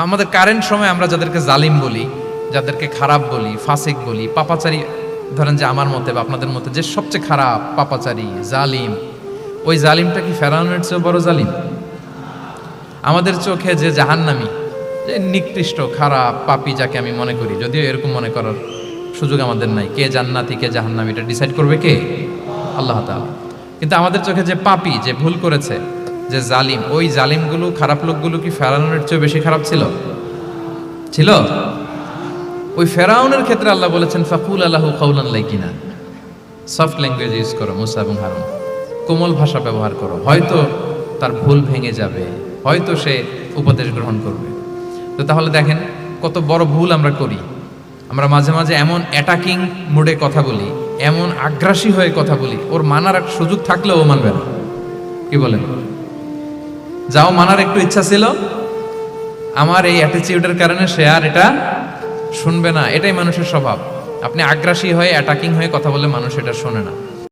আমাদের কারেন্ট সময় আমরা যাদেরকে জালিম বলি, যাদেরকে খারাপ বলি, ফাসিক বলি, পাপাচারী, ধরেন যে আমার মতে বা আপনাদের মতে যে সবচেয়ে খারাপ, পাপাচারী, জালিম, ওই জালিমটা কি ফেরাউনের চেয়েও বড় জালিম? আমাদের চোখে যে জাহান্নামী, যে নিকৃষ্ট খারাপ পাপী যাকে আমি মনে করি, যদিও এরকম মনে করার সুযোগ আমাদের নাই, কে জান্নাতি কে জাহান্নামী এটা ডিসাইড করবে কে? আল্লাহ তাআলা। কিন্তু আমাদের চোখে যে পাপী, যে ভুল করেছে, যে জালিম, ওই জালিমগুলো, খারাপ লোকগুলো কি ফেরাউনের চেয়ে বেশি খারাপ ছিল? ছিল? ওই ফেরাউনের ক্ষেত্রে আল্লাহ বলেছেন ফাকুল আলাহু কাউলান লাইকিনা, সফট ল্যাঙ্গুয়েজ ইউজ করো মুসা এবং হারুন, কোমল ভাষা ব্যবহার করো, হয়তো তার ভুল ভেঙে যাবে, হয়তো সে উপদেশ গ্রহণ করবে। তো তাহলে দেখেন কত বড় ভুল আমরা করি। আমরা মাঝে মাঝে এমন অ্যাটাকিং মুডে কথা বলি, এমন আগ্রাসী হয়ে কথা বলি, ওর মানার এক সুযোগ থাকলেও ও মানবে না। কি বলেন? যাও মানার একটু ইচ্ছা ছিল, আমার এই অ্যাটিটিউডের কারণে সে আর এটা শুনবে না। এটাই মানুষের স্বভাব। আপনি আগ্রাসী হয়ে অ্যাটাকিং হয়ে কথা বলে মানুষ এটা শোনে না।